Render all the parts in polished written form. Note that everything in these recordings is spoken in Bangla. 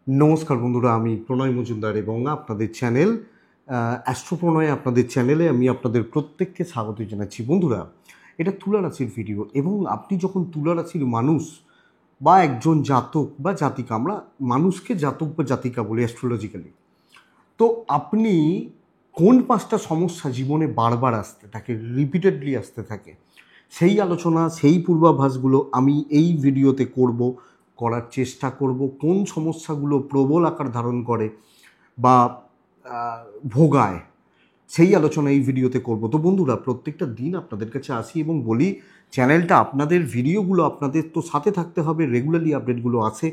নমস্কার বন্ধুরা, আমি প্রণয় মজুমদার এবং আপনাদের চ্যানেল অ্যাস্ট্রো প্রণয়, আপনাদের চ্যানেলে আমি আপনাদের প্রত্যেককে স্বাগত জানাচ্ছি। বন্ধুরা, এটা তুলা রাশির ভিডিও এবং আপনি যখন তুলা রাশির মানুষ বা একজন জাতক বা জাতিকা, আমরা মানুষকে জাতক বা জাতিকা বলি অ্যাস্ট্রোলজিক্যালি, তো আপনি কোন পাঁচটা সমস্যা জীবনে বারবার আসতে থাকে, রিপিটেডলি আসতে থাকে, সেই আলোচনা, সেই পূর্বাভাসগুলো আমি এই ভিডিওতে করার চেষ্টা করব। কোন সমস্যাগুলো প্রবল আকার ধারণ করে বা ভোগায়, সেই আলোচনা এই ভিডিওতে করব। তো বন্ধুরা, প্রত্যেকটা দিন আপনাদের কাছে আসি এবং বলি, চ্যানেলটা আপনাদের, ভিডিওগুলো আপনাদের তো সাথে থাকতে হবে, রেগুলারলি আপডেটগুলো আছে।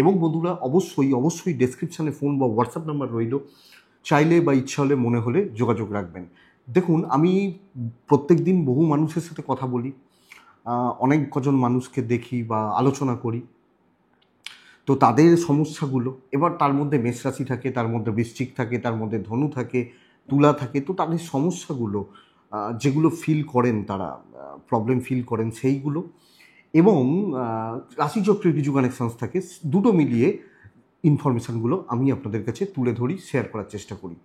এবং বন্ধুরা, অবশ্যই ডেসক্রিপশানে ফোন বা হোয়াটসঅ্যাপ নাম্বার রইল, চাইলে বা ইচ্ছা হলে মনে হলে যোগাযোগ রাখবেন। দেখুন, আমি প্রত্যেক দিন বহু মানুষের সাথে কথা বলি, অনেক কজন মানুষকে দেখি বা আলোচনা করি, তো তাদের সমস্যাগুলো, এবার তার মধ্যে মেষ রাশি থাকে, তার মধ্যে বৃশ্চিক থাকে, তার মধ্যে ধনু থাকে, তুলা থাকে, তো তাদের সমস্যাগুলো যেগুলো ফিল করেন তারা, প্রবলেম ফিল করেন সেইগুলো, এবং রাশিচক্রের কিছু কানেকশানস থাকে, দুটো মিলিয়ে ইনফরমেশানগুলো আমি আপনাদের কাছে তুলে ধরি, শেয়ার করার চেষ্টা করি।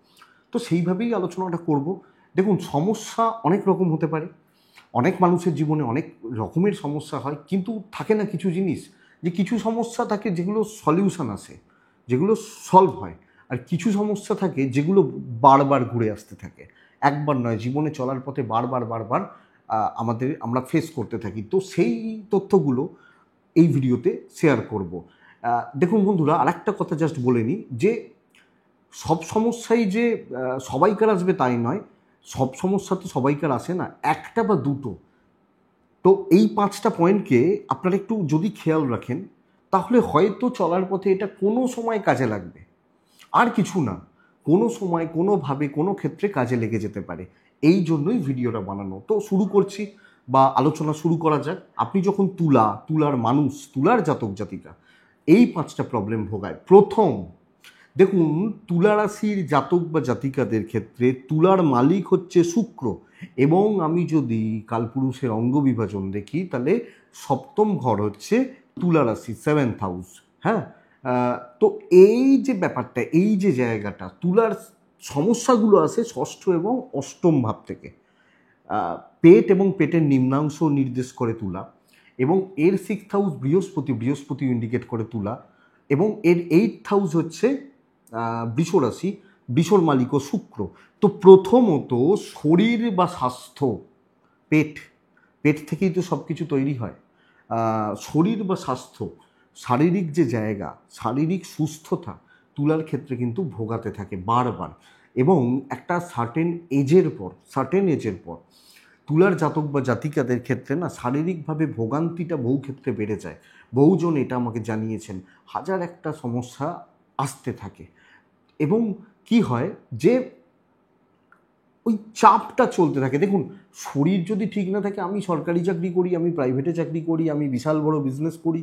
তো সেইভাবেই আলোচনাটা করব। দেখুন, সমস্যা অনেক রকম হতে পারে, অনেক মানুষের জীবনে অনেক রকমের সমস্যা হয়, কিন্তু থাকে না কিছু জিনিস, যে কিছু সমস্যা থাকে যেগুলো সলিউশন আসে, যেগুলো সলভ হয়, আর কিছু সমস্যা থাকে যেগুলো বারবার ঘুরে আসতে থাকে, একবার নয়, জীবনে চলার পথে বারবার বারবার আমরা ফেস করতে থাকি। তো সেই তথ্যগুলো এই ভিডিওতে শেয়ার করব। দেখুন বন্ধুরা, আরেকটা কথা জাস্ট বলে নিই, যে সব সমস্যাই যে সবাইকার আসবে তাই নয়, সব সমস্যা তো সবাইকার আসে না, একটা বা দুটো। তো এই পাঁচটা পয়েন্টকে আপনারা একটু যদি খেয়াল রাখেন, তাহলে হয়তো চলার পথে এটা কোনো সময় কাজে লাগবে, আর কিছু না, কোনো সময় কোনোভাবে কোনো ক্ষেত্রে কাজে লেগে যেতে পারে। এই জন্যই ভিডিওটা বানানো। তো শুরু করছি, বা আলোচনা শুরু করা যাক। আপনি যখন তুলার মানুষ, তুলার জাতক জাতিকা এই পাঁচটা প্রবলেম ভোগায়, প্রথম, দেখুন, তুলা রাশির জাতক বা জাতিকাদের ক্ষেত্রে তুলার মালিক হচ্ছে শুক্র, এবং আমি যদি কালপুরুষের অঙ্গ বিভাজন দেখি, তাহলে সপ্তম ঘর হচ্ছে তুলা রাশি, 7th হাউস। হ্যাঁ, তো এই যে ব্যাপারটা, এই যে জায়গাটা, তুলার সমস্যাগুলো আসে ষষ্ঠ এবং অষ্টম ভাব থেকে। পেট এবং পেটের নিম্নাংশ নির্দেশ করে তুলা, এবং এর 6th হাউস বৃহস্পতি ইন্ডিকেট করে তুলা, এবং এর 8th হাউস হচ্ছে বৃষ রাশি, বৃষর মালিকও শুক্র। তো প্রথমত শরীর বা স্বাস্থ্য, পেট, পেট থেকেই তো সব কিছু তৈরি হয়। শরীর বা স্বাস্থ্য, শারীরিক যে জায়গা, শারীরিক সুস্থতা তুলার ক্ষেত্রে কিন্তু ভোগাতে থাকে বারবার, এবং একটা সার্টেন এজের পর তুলার জাতক বা জাতিকাদের ক্ষেত্রে না, শারীরিকভাবে ভোগান্তিটা বহু ক্ষেত্রে বেড়ে যায়। বহুজন এটা আমাকে জানিয়েছেন, হাজার একটা সমস্যা আসতে থাকে, এবং কি হয় যে ওই চাপটা চলতে থাকে। দেখুন, শরীর যদি ঠিক না থাকে, আমি সরকারি চাকরি করি, আমি প্রাইভেটে চাকরি করি, আমি বিশাল বড় বিজনেস করি,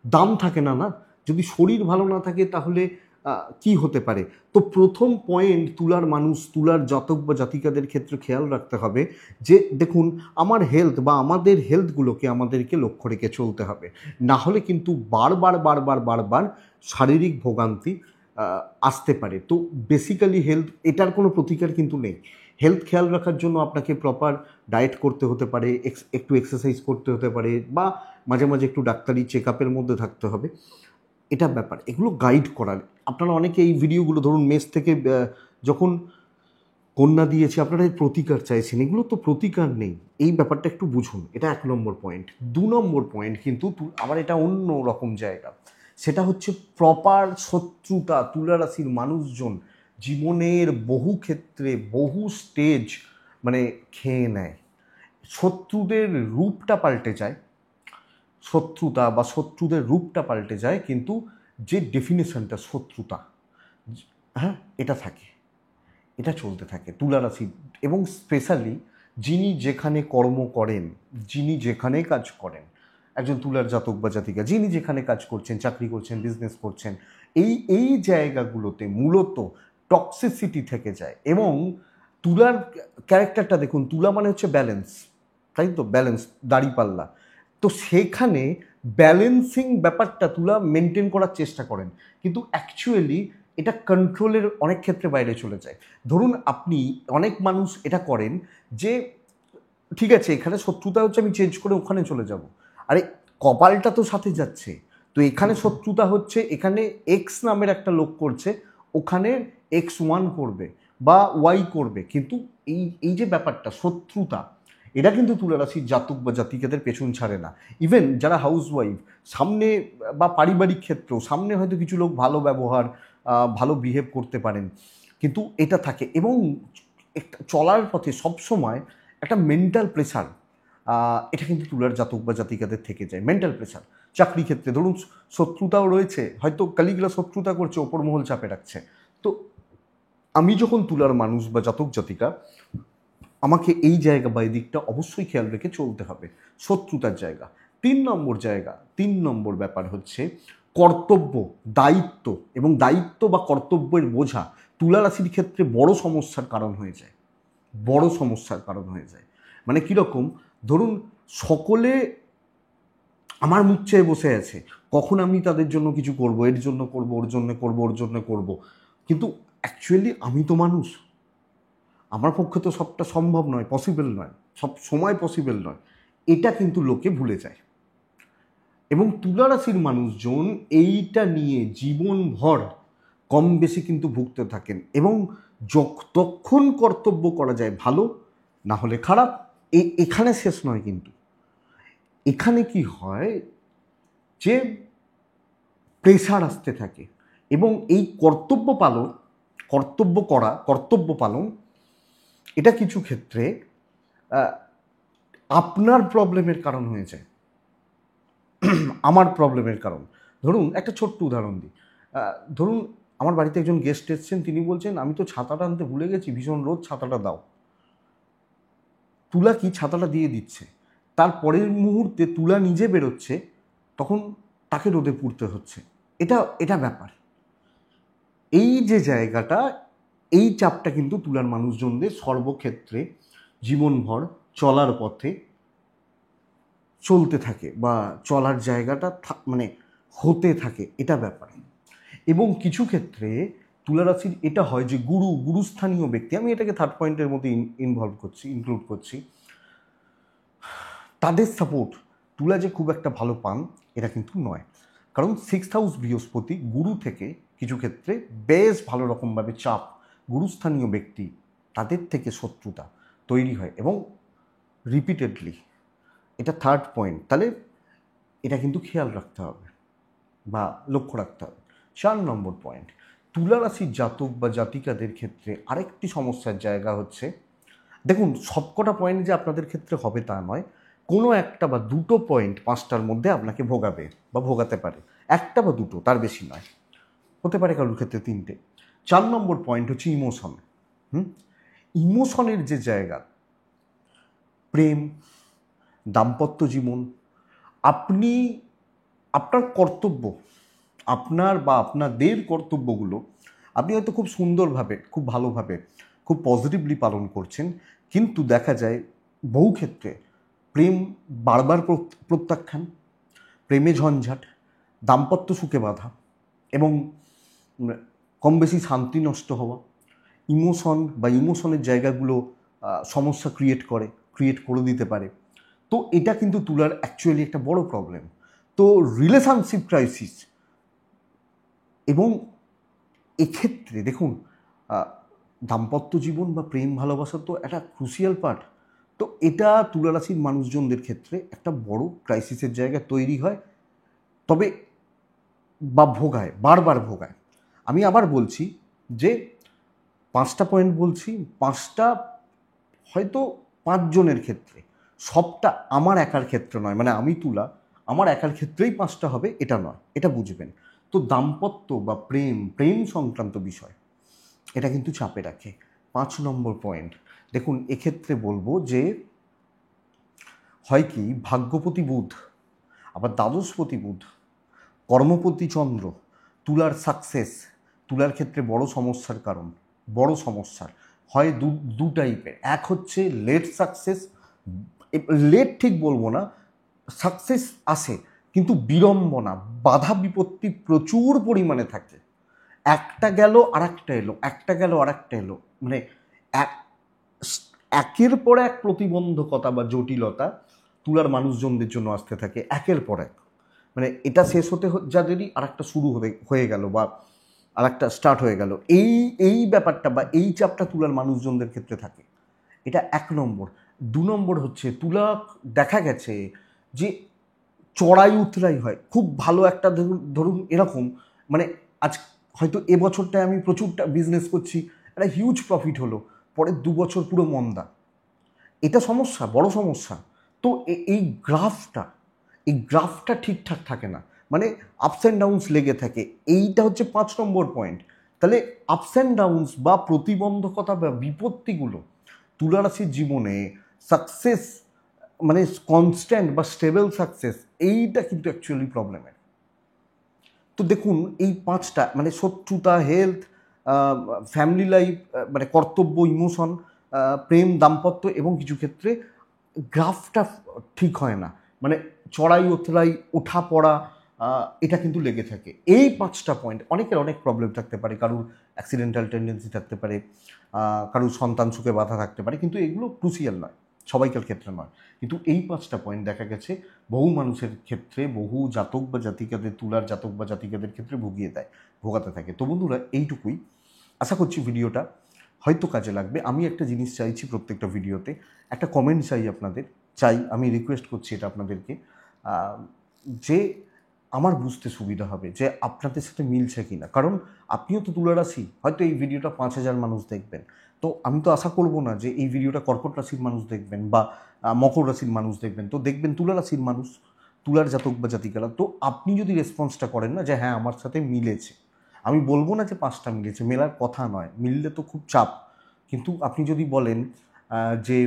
দাম থাকে না, না? যদি শরীর ভালো না থাকে, তাহলে কি হতে পারে? তো প্রথম পয়েন্ট, তুলার মানুষ, তুলার জাতক বা জাতিকাদের ক্ষেত্রে খেয়াল রাখতে হবে, যে দেখুন, আমার হেলথ বা আমাদের হেলথগুলোকে আমাদেরকে লক্ষ্য রেখে চলতে হবে, না হলে কিন্তু বারবার বারবার বারবার শারীরিক ভোগান্তি আসতে পারে। তো বেসিক্যালি হেলথ, এটার কোনো প্রতিকার কিন্তু নেই। হেলথ খেয়াল রাখার জন্য আপনাকে প্রপার ডায়েট করতে হতে পারে, একটু এক্সারসাইজ করতে হতে পারে, বা মাঝে মাঝে একটু ডাক্তারি চেক আপের মধ্যে থাকতে হবে। এটা ব্যাপার, এগুলো গাইড করার। আপনারা অনেকে এই ভিডিওগুলো, ধরুন মেষ থেকে যখন কন্যা দিয়েছে, আপনারা এর প্রতিকার চাইছেন, এগুলো তো প্রতিকার নেই। এই ব্যাপারটা একটু বুঝুন, এটা 1 নম্বর পয়েন্ট। 2 নম্বর পয়েন্ট কিন্তু আবার এটা অন্য রকম জায়গা, সেটা হচ্ছে প্রপার শত্রুতা। তুলা রাশির মানুষজন জীবনের বহু ক্ষেত্রে, বহু স্টেজ মানে খেয়ে নেয়, শত্রুদের রূপটা পাল্টে যায়, শত্রুতা বা শত্রুদের রূপটা পাল্টে যায়, কিন্তু যে ডেফিনেশনটা শত্রুতা, হ্যাঁ, এটা থাকে, এটা চলতে থাকে তুলা রাশি। এবং স্পেশালি যিনি যেখানে কর্ম করেন, যিনি যেখানে কাজ করেন, একজন তুলার জাতক বা জাতিকা যিনি যেখানে কাজ করছেন, চাকরি করছেন, বিজনেস করছেন, এই জায়গাগুলোতে মূলত টক্সিসিটি থেকে যায়। এবং তুলার ক্যারেক্টারটা দেখুন, তুলা মানে হচ্ছে ব্যালেন্স, তাই তো, ব্যালেন্স, দাড়িপাল্লা। তো সেখানে ব্যালেন্সিং ব্যাপারটা তুলা মেনটেন করার চেষ্টা করেন, কিন্তু অ্যাকচুয়ালি এটা কন্ট্রোলের অনেক ক্ষেত্রে বাইরে চলে যায়। ধরুন আপনি, অনেক মানুষ এটা করেন যে ঠিক আছে এখানে শত্রুতা হচ্ছে, আমি চেঞ্জ করে ওখানে চলে যাব। আরে কপালটা তো সাথে যাচ্ছে। তো এখানে শত্রুতা হচ্ছে, এখানে এক্স নামের একটা লোক করছে, ওখানে X1 করবে বা ওয়াই করবে, কিন্তু এই এই যে ব্যাপারটা শত্রুতা, এটা কিন্তু তুলা রাশির জাতক বা জাতিকাদের পেছন ছাড়ে না। ইভেন যারা হাউস ওয়াইফ, সামনে বা পারিবারিক ক্ষেত্রেও সামনে হয়তো কিছু লোক ভালো ব্যবহার, ভালো বিহেভ করতে পারেন, কিন্তু এটা থাকে। এবং একটা চলার পথে সবসময় একটা মেন্টাল প্রেশার, এটা কিন্তু তুলার জাতক বা জাতিকাদের থেকে যায়। মেন্টাল প্রেশার চাকরি ক্ষেত্রে ধরুন শত্রুতাও রয়েছে, হয়তো কালিগরা শত্রুতা করছে, ওপর মহল চাপে রাখছে। তো আমি যখন তুলার মানুষ বা জাতক জাতিকা, আমাকে এই জায়গা বা এই দিকটা অবশ্যই খেয়াল রেখে চলতে হবে। শত্রুতার জায়গা। 3 নম্বর ব্যাপার হচ্ছে কর্তব্য, দায়িত্ব। এবং দায়িত্ব বা কর্তব্যের বোঝা তুলা রাশির ক্ষেত্রে বড় সমস্যার কারণ হয়ে যায়। বড় সমস্যার কারণ হয়ে যায় মানে কীরকম, ধরুন সকলে আমার মুখ চেয়ে বসে আছে, কখন আমি তাদের জন্য কিছু করব, এর জন্য করব, ওর জন্য করব, ওর জন্য করব, কিন্তু অ্যাকচুয়ালি আমি তো মানুষ, আমার পক্ষে তো সবটা সম্ভব নয়, পসিবল নয়, সব সময় পসিবল নয়। এটা কিন্তু লোকে ভুলে যায়। এবং তুলা রাশির মানুষজন এইটা নিয়ে জীবনভর কম বেশি কিন্তু ভুগতে থাকেন। এবং যতক্ষণ কর্তব্য করা যায় ভালো, না হলে খারাপ। এখানে শেষ নয় কিন্তু, এখানে কি হয় যে প্রেশার আসতে থাকে। এবং এই কর্তব্য পালন, কর্তব্য করা, কর্তব্য পালন, এটা কিছু ক্ষেত্রে আপনার প্রবলেমের কারণ হয়ে যায়, আমার প্রবলেমের কারণ। ধরুন একটা ছোট্ট উদাহরণ দিই। ধরুন আমার বাড়িতে একজন গেস্ট এসছেন, তিনি বলছেন আমি তো ছাতাটা আনতে ভুলে গেছি, ভীষণ রোদ, ছাতাটা দাও। তুলা কি ছাতাটা দিয়ে দিচ্ছে, তার পরের মুহূর্তে তুলা নিজে বেরোচ্ছে, তখন তাকে রোদে পুড়তে হচ্ছে। এটা ব্যাপার। এই যে জায়গাটা, এই চাপটা কিন্তু তুলার মানুষজনদের সর্বক্ষেত্রে জীবনভর চলার পথে চলতে থাকে বা চলার জায়গাটা মানে হতে থাকে, এটা ব্যাপার। এবং কিছু ক্ষেত্রে তুলা রাশির এটা হয় যে গুরুস্থানীয় ব্যক্তি, আমি এটাকে থার্ড পয়েন্টের মধ্যে ইনক্লুড করছি, তাদের সাপোর্ট তুলা যে খুব একটা ভালো পান এটা কিন্তু নয়। কারণ 6th হাউস বৃহস্পতি, গুরু থেকে কিছু ক্ষেত্রে বেশ ভালো রকমভাবে চাপ, গুরুস্থানীয় ব্যক্তি তাদের থেকে শত্রুতা তৈরি হয় এবং রিপিটেডলি। এটা থার্ড পয়েন্ট। তাহলে এটা কিন্তু খেয়াল রাখতে হবে বা লক্ষ্য রাখতে হবে। 4 নম্বর পয়েন্ট, তুলা রাশির জাতক বা জাতিকাদের ক্ষেত্রে আরেকটি সমস্যার জায়গা হচ্ছে, দেখুন সবকটা পয়েন্ট যে আপনাদের ক্ষেত্রে হবে তা নয়, কোনো একটা বা দুটো পয়েন্ট 5টার মধ্যে আপনাকে ভোগাবে বা ভোগাতে পারে, একটা বা দুটো, তার বেশি নয়, হতে পারে কারোর ক্ষেত্রে 3টে। 4 নম্বর পয়েন্ট হচ্ছে ইমোশন। ইমোশনের যে জায়গা, প্রেম, দাম্পত্য জীবন, আপনি আপনার কর্তব্য, আপনার বা আপনাদের কর্তব্যগুলো আপনি হয়তো খুব সুন্দরভাবে, খুব ভালোভাবে, খুব পজিটিভলি পালন করছেন, কিন্তু দেখা যায় বহু ক্ষেত্রে প্রেম বারবার প্রত্যাখ্যান, প্রেমে ঝঞ্ঝাট, দাম্পত্য সুখে বাধা এবং কম বেশি শান্তি নষ্ট হওয়া, ইমোশন বা ইমোশনের জায়গাগুলো সমস্যা ক্রিয়েট করে দিতে পারে। তো এটা কিন্তু তুলার অ্যাকচুয়ালি একটা বড় প্রবলেম। তো রিলেশনশিপ ক্রাইসিস, এবং এক্ষেত্রে দেখুন দাম্পত্য জীবন বা প্রেম ভালোবাসা তো একটা ক্রুশিয়াল পার্ট। তো এটা তুলা রাশির মানুষজনদের ক্ষেত্রে একটা বড় ক্রাইসিসের জায়গা তৈরি হয়, তবে বা ভোগায়, বারবার ভোগায়। আমি আবার বলছি যে 5টা পয়েন্ট বলছি, 5টা হয়তো 5 জনের ক্ষেত্রে, সবটা আমার একার ক্ষেত্রে নয়, মানে আমি তুলা আমার একার ক্ষেত্রেই 5টা হবে এটা নয়, এটা বুঝবেন। তো দাম্পত্য বা প্রেম সংক্রান্ত বিষয় এটা কিন্তু চাপে রাখে। 5 নম্বর পয়েন্ট, দেখুন এক্ষেত্রে বলবো যে হয় কি, ভাগ্যপতি বুধ, আবার দ্বাদশপতি বুধ, কর্মপতি চন্দ্র, তুলার সাকসেস, তুলার ক্ষেত্রে বড় সমস্যার কারণ, বড় সমস্যার হয় দু টাইপের। এক হচ্ছে লেট সাকসেস, লেট ঠিক বলবো না, সাকসেস আসে কিন্তু বিড়ম্বনা, বাধা বিপত্তি প্রচুর পরিমাণে থাকে। একটা গেল আর একটা এলো, একটা গেল আর একটা এলো, মানে একের পর এক প্রতিবন্ধকতা বা জটিলতা তুলার মানুষজনদের জন্য আসতে থাকে একের পর এক। মানে এটা শেষ হতে যা দেরি আর একটা শুরু হয়ে গেল বা আর একটা স্টার্ট হয়ে গেল, এই ব্যাপারটা বা এই চাপটা তুলার মানুষজনদের ক্ষেত্রে থাকে। এটা 1 নম্বর। 2 নম্বর হচ্ছে তুলা দেখা গেছে যে চড়াই উতরাই হয়। খুব ভালো একটা ধরুন এরকম, মানে আজ হয়তো এবছরটায় আমি প্রচুরটা বিজনেস করছি, একটা হিউজ প্রফিট হলো, পরের 2 বছর পুরো মন্দা। এটা সমস্যা, বড় সমস্যা। তো এই গ্রাফটা ঠিকঠাক থাকে না, মানে আপস অ্যান্ড ডাউনস লেগে থাকে। এইটা হচ্ছে 5 নম্বর পয়েন্ট। তাহলে আপস অ্যান্ড ডাউনস বা প্রতিবন্ধকতা বা বিপত্তিগুলো তুলা রাশির জীবনে সাকসেস, মানে কনস্ট্যান্ট বা স্টেবল সাকসেস, এইটা কিন্তু অ্যাকচুয়ালি প্রবলেমের। তো দেখুন এই 5টা, মানে শত্রুতা, হেলথ, ফ্যামিলি লাইফ, মানে কর্তব্য, ইমোশন, প্রেম, দাম্পত্য এবং কিছু ক্ষেত্রে গ্রাফটা ঠিক হয় না, মানে চড়াই উতরাই, ওঠা পড়া, এটা কিন্তু লেগে থাকে। এই 5টা পয়েন্ট, অনেকের অনেক প্রবলেম থাকতে পারে, কারুর অ্যাক্সিডেন্টাল টেন্ডেন্সি থাকতে পারে, কারুর সন্তান সুখে বাধা থাকতে পারে, কিন্তু এগুলো ক্রুশিয়াল নয়, সবাইকার ক্ষেত্রে নয়। কিন্তু এই 5টা পয়েন্ট দেখা গেছে বহু মানুষের ক্ষেত্রে, বহু জাতক বা জাতিকাদের, তুলার জাতক বা জাতিকাদের ক্ষেত্রে ভোগাতে থাকে। তো বন্ধুরা, এইটুকুই। আশা করছি ভিডিওটা হয়তো কাজে লাগবে। আমি একটা জিনিস চাইছি প্রত্যেকটা ভিডিওতে, একটা কমেন্ট চাই, আমি রিকোয়েস্ট করছি এটা আপনাদেরকে, যে আমার বুঝতে সুবিধা হবে যে আপনাদের সাথে মিলছে কি না। কারণ আপনিও তো তুলা রাশি, হয়তো এই ভিডিওটা 5,000 মানুষ দেখবেন, তো আমি তো আশা করব না যে এই ভিডিওটা কর্কট রাশির মানুষ দেখবেন বা মকর রাশির মানুষ দেখবেন, তো দেখবেন তুলা রাশির মানুষ, তুলার জাতক বা জাতিকারা। তো আপনি যদি রেসপন্সটা করেন না যে হ্যাঁ আমার সাথে মিলেছে, আমি বলবো না যে 5টা মিলেছে, মেলার কথা নয়, মিললে তো খুব চাপ, কিন্তু আপনি যদি বলেন যে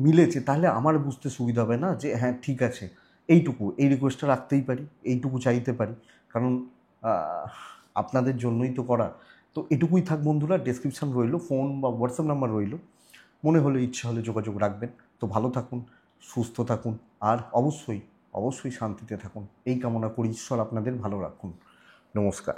মিলেছে, তাহলে আমার বুঝতে সুবিধা হবে না যে হ্যাঁ ঠিক আছে, এই রিকোয়েস্টটা রাখতেই পারি, এইটুকু চাইতে পারি, কারণ আপনাদের জন্যই তো করা। তো এটুকুই থাক বন্ধুরা, ডেসক্রিপশান রইলো, ফোন বা হোয়াটসঅ্যাপ নাম্বার রইলো, মনে হলে ইচ্ছা হলে যোগাযোগ রাখবেন। তো ভালো থাকুন, সুস্থ থাকুন, আর অবশ্যই শান্তিতে থাকুন, এই কামনা করি। ঈশ্বর আপনাদের ভালো রাখুন। নমস্কার।